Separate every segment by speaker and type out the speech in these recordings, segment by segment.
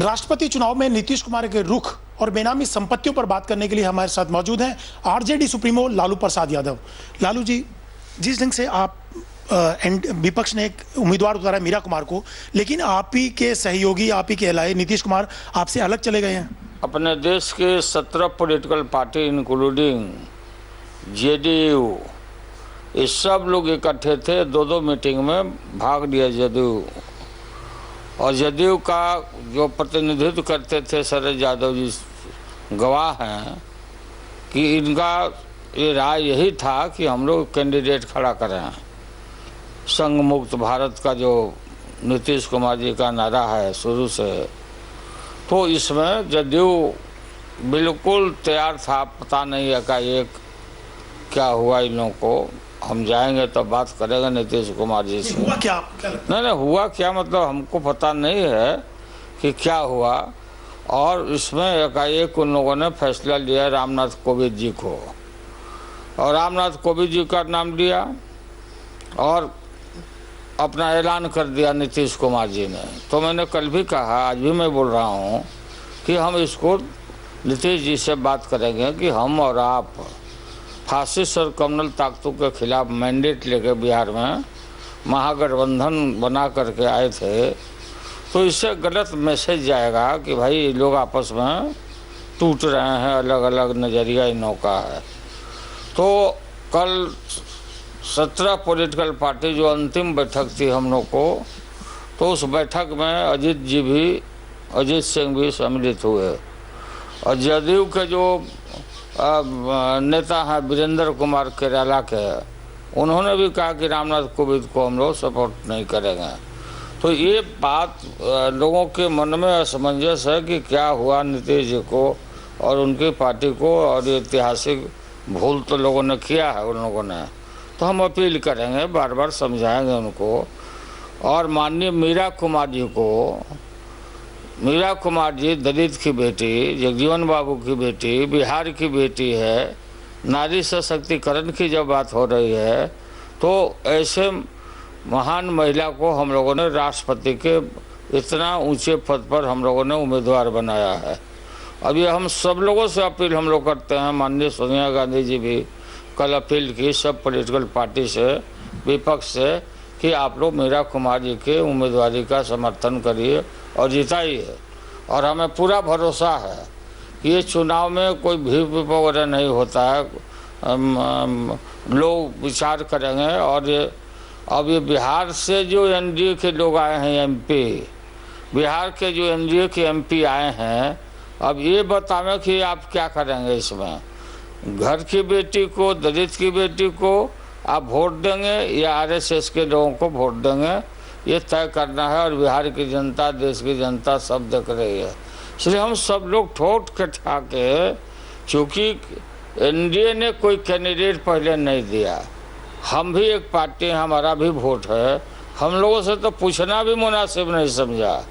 Speaker 1: राष्ट्रपति चुनाव में नीतीश कुमार के रुख और बेनामी संपत्तियों पर बात करने के लिए हमारे साथ मौजूद हैं आरजेडी सुप्रीमो लालू प्रसाद यादव। लालू जी, जिस ढंग से आप विपक्ष ने एक उम्मीदवार उतारा मीरा कुमार को, लेकिन आप ही के सहयोगी, आप ही के एलाए नीतीश कुमार आपसे अलग चले गए हैं।
Speaker 2: अपने देश के 17 पॉलिटिकल पार्टी इंक्लूडिंग जेडीयू, ये सब लोग इकट्ठे थे, दो मीटिंग में भाग लिया जदयू। और जदयू का जो प्रतिनिधित्व करते थे शरद यादव जी गवाह हैं कि इनका ये राय यही था कि हम लोग कैंडिडेट खड़ा करें। संघ मुक्त भारत का जो नीतीश कुमार जी का नारा है शुरू से, तो इसमें जदयू बिल्कुल तैयार था। पता नहीं एकाएक क्या हुआ इन लोगों को, हम जाएंगे तो बात करेंगे नीतीश कुमार जी से।
Speaker 1: हुआ क्या?
Speaker 2: नहीं, हुआ क्या मतलब हमको पता नहीं है कि क्या हुआ। और इसमें एकाएक उन लोगों ने फैसला लिया रामनाथ कोविंद जी को, और रामनाथ कोविंद जी का नाम लिया और अपना ऐलान कर दिया नीतीश कुमार जी ने। तो मैंने कल भी कहा, आज भी मैं बोल रहा हूँ कि हम इसको नीतीश जी से बात करेंगे कि हम और आप फासिस्ट और कम्युनल ताकतों के खिलाफ मैंडेट लेकर बिहार में महागठबंधन बना करके आए थे, तो इससे गलत मैसेज जाएगा कि भाई लोग आपस में टूट रहे हैं, अलग अलग नज़रिया इन लोगों का है। तो कल 17 पॉलिटिकल पार्टी जो अंतिम बैठक थी हम लोग को, तो उस बैठक में अजीत सिंह भी सम्मिलित हुए। और जदयू के जो नेता हैं वीरेंद्र कुमार केराला के, उन्होंने भी कहा कि रामनाथ कोविंद को हम लोग सपोर्ट नहीं करेंगे। तो ये बात लोगों के मन में असमंजस है कि क्या हुआ नीतीश जी को और उनकी पार्टी को, और ये ऐतिहासिक भूल तो लोगों ने किया है उन लोगों ने। तो हम अपील करेंगे, बार बार समझाएंगे उनको। और माननीय मीरा कुमार जी दलित की बेटी, जगजीवन बाबू की बेटी, बिहार की बेटी है। नारी सशक्तिकरण की जब बात हो रही है, तो ऐसे महान महिला को हम लोगों ने राष्ट्रपति के इतना ऊंचे पद पर हम लोगों ने उम्मीदवार बनाया है। अब ये हम सब लोगों से अपील हम लोग करते हैं, माननीय सोनिया गांधी जी भी कल अपील की सब पॉलिटिकल पार्टी से, विपक्ष से, कि आप लोग मीरा कुमार जी के उम्मीदवारी का समर्थन करिए और जिताइए। और हमें पूरा भरोसा है कि ये चुनाव में कोई भीड़ वगैरह नहीं होता है। लोग विचार करेंगे। और ये अब ये बिहार से जो एनडीए के लोग आए हैं, एमपी, बिहार के जो एनडीए के एमपी आए हैं, अब ये बतावें कि आप क्या करेंगे इसमें। घर की बेटी को, दलित की बेटी को आप वोट देंगे या आरएसएस के लोगों को वोट देंगे, ये तय करना है। और बिहार की जनता, देश की जनता सब देख रही है। इसलिए हम सब लोग ठोक के ठाके, चूँकि एनडीए ने कोई कैंडिडेट पहले नहीं दिया, हम भी एक पार्टी, हमारा भी वोट है, हम लोगों से तो पूछना भी मुनासिब नहीं समझा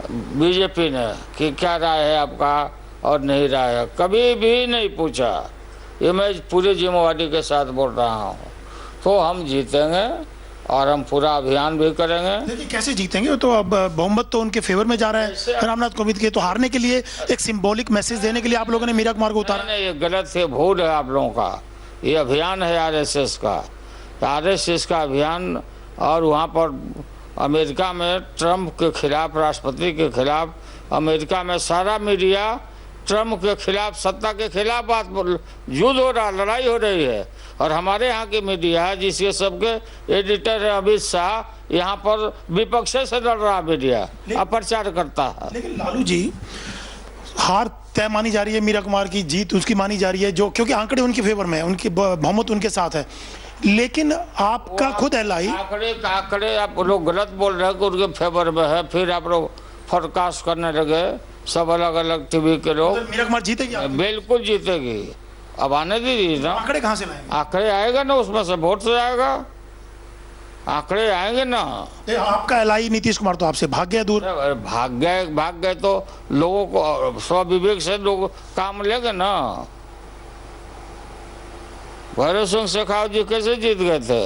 Speaker 2: बीजेपी ने कि क्या राय है आपका और नहीं राय है, कभी भी नहीं पूछा। ये मैं पूरी जिम्मेवारी के साथ बोल रहा हूँ। तो हम जीतेंगे और हम पूरा अभियान भी करेंगे।
Speaker 1: लेकिन कैसे जीतेंगे? तो अब बहुमत तो उनके फेवर में जा रहा है रामनाथ कोविंद के। तो हारने के लिए एक सिंबॉलिक मैसेज देने के लिए आप लोगों ने मीरा कुमार को उतारा।
Speaker 2: नहीं, ये गलत है, भूल है आप लोगों का। ये अभियान है आरएसएस का, आरएसएस का अभियान। और वहाँ पर अमेरिका में ट्रंप के खिलाफ, राष्ट्रपति के खिलाफ, अमेरिका में सारा मीडिया ट्रंप के खिलाफ, सत्ता के खिलाफ बात युद्ध हो रहा, लड़ाई हो रही है। और हमारे यहाँ की मीडिया है, जिसके सबके एडिटर है अमित शाह, यहाँ पर विपक्ष से लड़ रहा मीडिया, अपप्रचार करता है।
Speaker 1: लेकिन लालू जी, हार तय मानी जा रही है, मीरा कुमार की जीत उसकी मानी जा रही है, जो क्योंकि आंकड़े उनके फेवर में है, उनकी बहुमत उनके साथ है। लेकिन आपका खुद एलआई
Speaker 2: आंकड़े आप लोग गलत बोल रहे हैं कि उनके फेवर में है, फिर आप लोग फोरकास्ट करने लगे सब अलग अलग टीवी के लोग।
Speaker 1: तो मीरा कुमार जीतेगी?
Speaker 2: बिल्कुल जीतेगी। अब आने दीजिए ना।
Speaker 1: आंकड़े कहाँ से लाएंगे?
Speaker 2: आंकड़े आएगा ना, उसमें से वोट से आएगा, आंकड़े आएंगे ना।
Speaker 1: आपका एलआई नीतीश कुमार तो आपसे भाग गया दूर।
Speaker 2: भाग गए तो लोगों को स्वविवेक से लोग काम लेंगे ना। भैरव सिंह शेखावत जी कैसे जीत गए थे?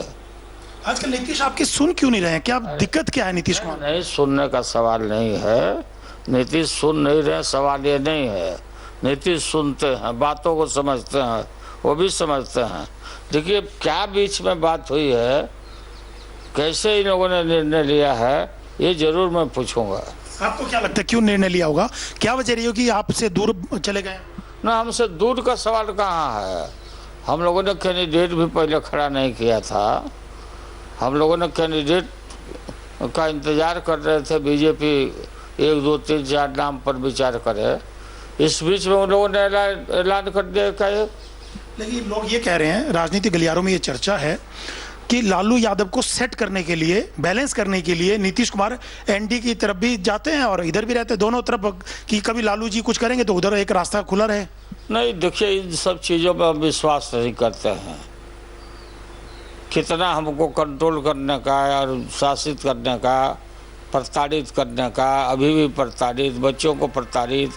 Speaker 1: आजकल नीतीश आपकी सुन क्यों नहीं रहे हैं? क्या दिक्कत क्या है नीतीश कुमार?
Speaker 2: नहीं, सुनने का सवाल नहीं है। नीतीश सुन नहीं रहे, सवाल ये नहीं है। नीतीश सुनते हैं, बातों को समझते हैं, वो भी समझते हैं। देखिए क्या बीच में बात हुई है, कैसे इन लोगों ने निर्णय लिया है, ये जरूर मैं पूछूंगा।
Speaker 1: आपको क्या लगता है क्यों निर्णय लिया होगा? क्या वजह रही हो कि आपसे दूर चले गए?
Speaker 2: ना, हमसे दूर का सवाल कहाँ है। हम लोगों ने कैंडिडेट भी पहले खड़ा नहीं किया था। हम लोगों ने कैंडिडेट का इंतजार कर रहे थे, बीजेपी 1 2 3 4 नाम पर विचार करे। इस बीच में उन लोगों ने ऐलान कर दिया क्या?
Speaker 1: लेकिन लोग ये कह रहे हैं, राजनीतिक गलियारों में ये चर्चा है कि लालू यादव को सेट करने के लिए, बैलेंस करने के लिए नीतीश कुमार एनडी की तरफ भी जाते हैं और इधर भी रहते हैं, दोनों तरफ, कि कभी लालू जी कुछ करेंगे तो उधर एक रास्ता खुला रहे।
Speaker 2: नहीं, देखिए इन सब चीज़ों पर हम विश्वास नहीं करते हैं। कितना हमको कंट्रोल करने का और शासित करने का, प्रताड़ित करने का, अभी भी प्रताड़ित, बच्चों को प्रताड़ित,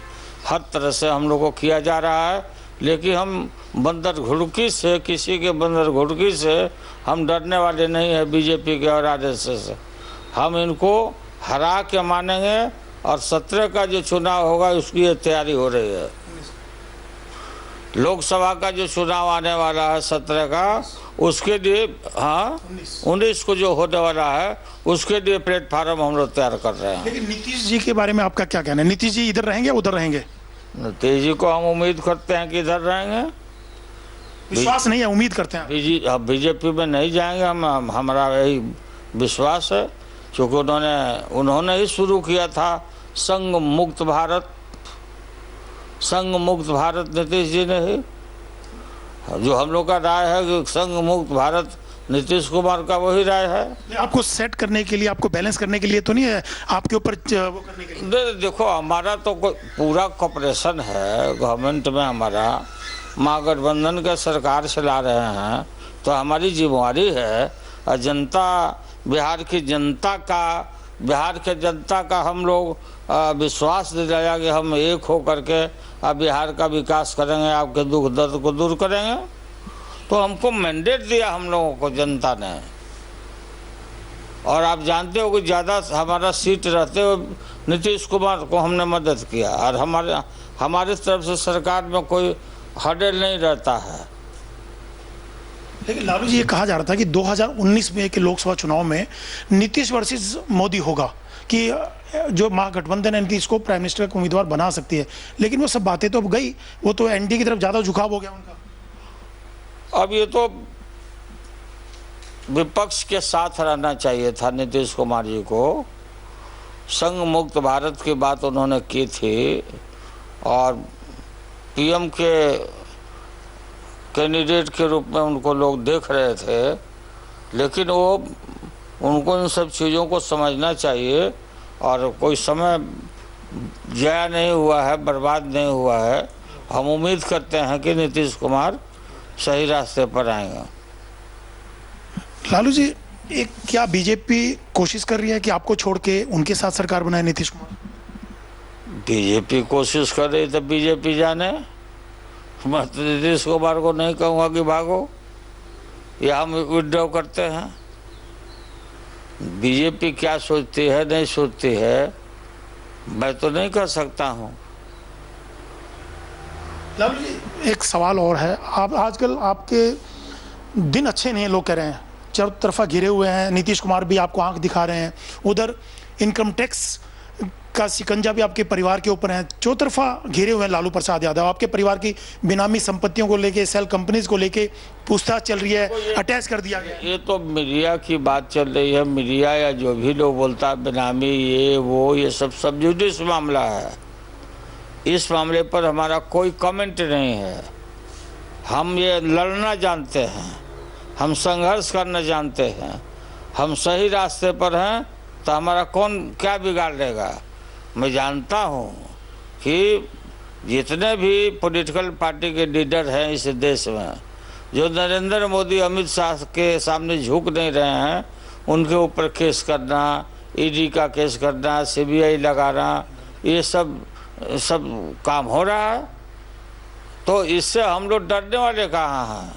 Speaker 2: हर तरह से हम लोग को किया जा रहा है। लेकिन हम बंदर घुड़की से, किसी के बंदर घुड़की से हम डरने वाले नहीं हैं। बीजेपी के और आरएसएस से हम इनको हरा के मानेंगे और 17 का जो चुनाव होगा उसकी तैयारी हो रही है। लोकसभा का जो चुनाव आने वाला है 17 का, उसके लिए, हाँ 19 को जो होने वाला है उसके लिए प्लेटफार्म हम लोग तैयार कर रहे हैं।
Speaker 1: लेकिन नीतीश जी के बारे में आपका क्या कहना है? नीतीश जी इधर रहेंगे उधर रहेंगे?
Speaker 2: नीतीश जी को हम उम्मीद करते हैं कि इधर रहेंगे।
Speaker 1: विश्वास नहीं है, उम्मीद करते हैं।
Speaker 2: बीजेपी में नहीं जाएंगे हम, हमारा यही विश्वास है। क्योंकि उन्होंने ही शुरू किया था संघ मुक्त भारत। संघ मुक्त भारत नीतीश जी ने ही, जो हम लोग का राय है कि संघ मुक्त भारत नीतीश कुमार का वही राय है।
Speaker 1: आपको सेट करने के लिए, आपको बैलेंस करने के लिए तो नहीं है, आपके ऊपर वो करने के लिए?
Speaker 2: देखो हमारा तो पूरा कॉपरेशन है गवर्नमेंट में। हमारा महागठबंधन के सरकार चला रहे हैं, तो हमारी जिम्मेवारी है और जनता, बिहार की जनता का हम लोग विश्वास दिलाया कि हम एक हो करके अब बिहार का विकास करेंगे, आपके दुख दर्द को दूर करेंगे। तो हमको मैंडेट दिया हम लोगों को जनता ने, और आप जानते हो कि ज़्यादा हमारा सीट रहते हुए नीतीश कुमार को हमने मदद किया, और हमारे तरफ से सरकार में कोई हर्डल नहीं रहता है।
Speaker 1: लेकिन लालू जी, ये कहा जा रहा था कि 2019 में के लोकसभा चुनाव में नीतीश वर्सेस मोदी होगा, कि जो महागठबंधन है नीतीश को प्राइम मिनिस्टर का उम्मीदवार बना सकती है। लेकिन वो सब बातें तो अब गई, वो तो एनडीए की तरफ ज़्यादा झुकाव हो गया उनका।
Speaker 2: अब ये तो विपक्ष के साथ रहना चाहिए था नीतीश कुमार जी को। संघ मुक्त भारत की बात उन्होंने की थी और पीएम के कैंडिडेट के रूप में उनको लोग देख रहे थे। लेकिन उनको इन सब चीज़ों को समझना चाहिए, और कोई समय ज़ाया नहीं हुआ है, बर्बाद नहीं हुआ है। हम उम्मीद करते हैं कि नीतीश कुमार सही रास्ते पर आएंगे।
Speaker 1: लालू जी, एक क्या बीजेपी कोशिश कर रही है कि आपको छोड़ के उनके साथ सरकार बनाए नीतीश कुमार?
Speaker 2: बीजेपी कोशिश कर रही तो बीजेपी जाने। मैं तो नीतीश कुमार को नहीं कहूँगा कि भागो या हम विड्रॉ करते हैं। बीजेपी क्या सोचती है, नहीं सोचती है, मैं तो नहीं कह सकता हूँ।
Speaker 1: लालू जी, एक सवाल और है। आप आजकल आपके दिन अच्छे नहीं हैं, लोग कह रहे हैं, चारों तरफा घिरे हुए हैं। नीतीश कुमार भी आपको आंख दिखा रहे हैं, उधर इनकम टैक्स का शिकंजा भी आपके परिवार के ऊपर है, चौतरफा घिरे हुए हैं लालू प्रसाद यादव। आपके परिवार की बेनामी संपत्तियों को लेके, सेल कंपनीज को लेके पूछताछ चल रही है, अटैच कर दिया गया।
Speaker 2: ये तो मीडिया की बात चल रही है। मीडिया या जो भी लोग बोलता है बेनामी, ये सब जुडिस मामला है। इस मामले पर हमारा कोई कमेंट नहीं है। हम ये लड़ना जानते हैं, हम संघर्ष करना जानते हैं, हम सही रास्ते पर हैं, तो हमारा कौन क्या बिगाड़ लेगा। मैं जानता हूँ कि जितने भी पॉलिटिकल पार्टी के लीडर हैं इस देश में, जो नरेंद्र मोदी, अमित शाह के सामने झुक नहीं रहे हैं, उनके ऊपर केस करना, ईडी का केस करना, सीबीआई लगाना, ये सब काम हो रहा है। तो इससे हम लोग डरने वाले कहाँ हैं।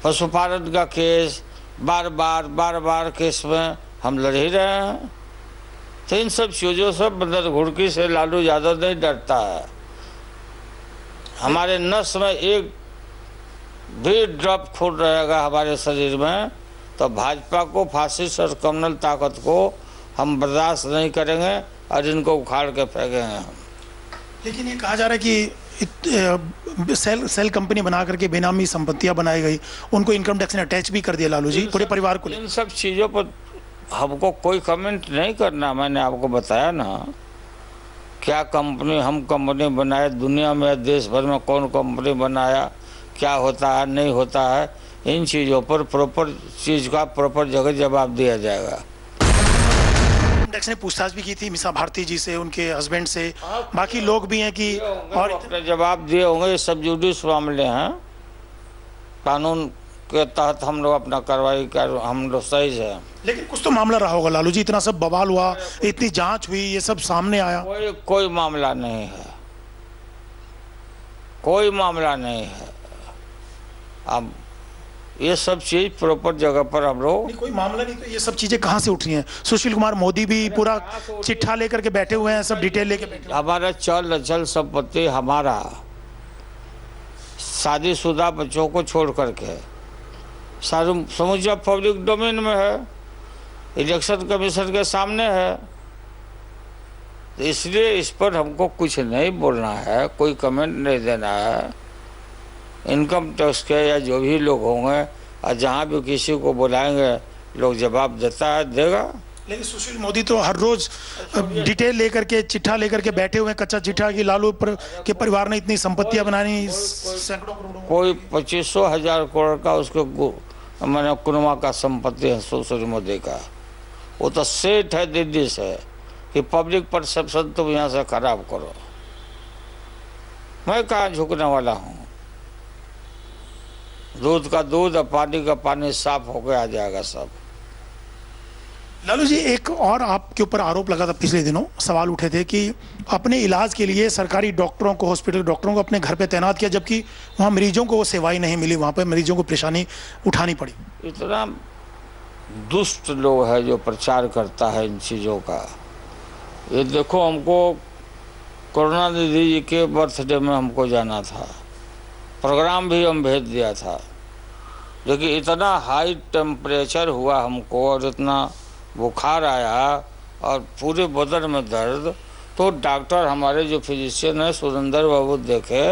Speaker 2: पशुपालन का केस बार बार केस में हम लड़ ही रहे हैं। तो इन सब चीज़ों से बंदर घुड़की से लालू यादव नहीं डरता है। हमारे नस में एक भी ड्रॉप खून रहेगा हमारे शरीर में तो भाजपा को, फासिस्ट और कम्युनल ताकत को हम बर्दाश्त नहीं करेंगे और इनको उखाड़ के फेंकेंगे हम।
Speaker 1: लेकिन ये कहा जा रहा है कि सेल कंपनी बना करके बेनामी संपत्तियां बनाई गई, उनको इनकम टैक्स ने अटैच भी कर दिया लालू जी पूरे परिवार को।
Speaker 2: इन सब चीज़ों पर हमको कोई कमेंट नहीं करना। मैंने आपको बताया ना, क्या कंपनी हम कंपनी बनाए, दुनिया में देश भर में कौन कंपनी बनाया, क्या होता है नहीं होता है, इन चीज़ों पर प्रॉपर चीज़ का प्रॉपर जगह जवाब दिया जाएगा।
Speaker 1: टैक्स ने पूछताछ भी की थी मीसा भारती जी से, उनके हस्बैंड से, बाकी लोग भी हैं कि
Speaker 2: और अपने जवाब दिए होंगे। ये सब जुडिस मामले हैं, कानून के तहत हम लोग अपना कार्रवाई कर, हम लोग सही है।
Speaker 1: लेकिन कुछ तो मामला रहा होगा लालू जी, इतना सब बवाल हुआ, इतनी जांच हुई, ये सब सामने आया।
Speaker 2: कोई मामला नहीं है, कोई मामला नहीं है। अब ये सब चीज प्रॉपर जगह पर हम लोग,
Speaker 1: कोई मामला नहीं तो ये सब चीजें कहाँ से उठ रही हैं? सुशील कुमार मोदी भी पूरा चिट्ठा लेकर के बैठे हुए हैं, सब डिटेल लेके बैठे हुए हैं।
Speaker 2: हमारा चल अचल संपत्ति हमारा, शादीशुदा बच्चों को छोड़ करके सारे समूचा पब्लिक डोमेन में है, इलेक्शन कमीशन के सामने है। तो इसलिए इस पर हमको कुछ नहीं बोलना है, कोई कमेंट नहीं देना है। इनकम टैक्स के या जो भी लोग होंगे और जहाँ भी किसी को बुलाएंगे लोग जवाब देगा।
Speaker 1: लेकिन सुशील मोदी तो हर रोज डिटेल लेकर के, चिट्ठा लेकर के बैठे हुए हैं, कच्चा चिट्ठा कि लालू के परिवार ने इतनी संपत्तियां बनानी, सैकड़ों करोड़ों।
Speaker 2: कोई 25,000 करोड़ का उसको मैंने कुनमा का संपत्ति है सुशील मोदी का। वो तो सेठ है दिल्ली से कि पब्लिक परसेप्शन तुम यहाँ से खराब करो। मैं कहाँ झुकने वाला हूँ? दूध का दूध और पानी का पानी साफ होकर आ जाएगा सब।
Speaker 1: लालू जी, एक और आपके ऊपर आरोप लगा था पिछले दिनों, सवाल उठे थे कि अपने इलाज के लिए सरकारी डॉक्टरों को, हॉस्पिटल डॉक्टरों को अपने घर पे तैनात किया, जबकि वहाँ मरीजों को वो सेवाएं नहीं मिली, वहाँ पे मरीजों को परेशानी उठानी पड़ी।
Speaker 2: इतना दुष्ट लोग है जो प्रचार करता है इन चीज़ों का। ये देखो, हमको करुणानिधि जी के बर्थडे में हमको जाना था, प्रोग्राम भी हम भेज दिया था, लेकिन इतना हाई टेम्परेचर हुआ हमको और इतना बुखार आया और पूरे बदन में दर्द, तो डॉक्टर हमारे जो फिजिशियन है सुरेंद्र बाबू देखे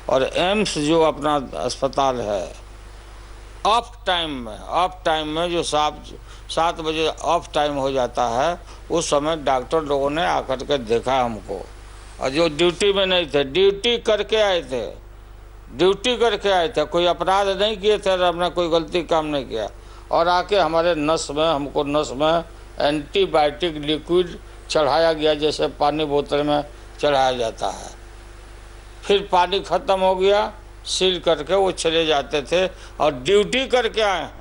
Speaker 2: और एम्स जो अपना अस्पताल है, ऑफ टाइम में जो 7 बजे ऑफ टाइम हो जाता है, उस समय डॉक्टर लोगों ने आकर के देखा हमको, और जो ड्यूटी में नहीं थे, ड्यूटी करके आए थे, कोई अपराध नहीं किए थे, हमने कोई गलती काम नहीं किया, और आके हमारे हमको नस में एंटीबायोटिक लिक्विड चढ़ाया गया, जैसे पानी बोतल में चढ़ाया जाता है। फिर पानी ख़त्म हो गया, सील करके वो चले जाते थे और ड्यूटी करके आए हैं।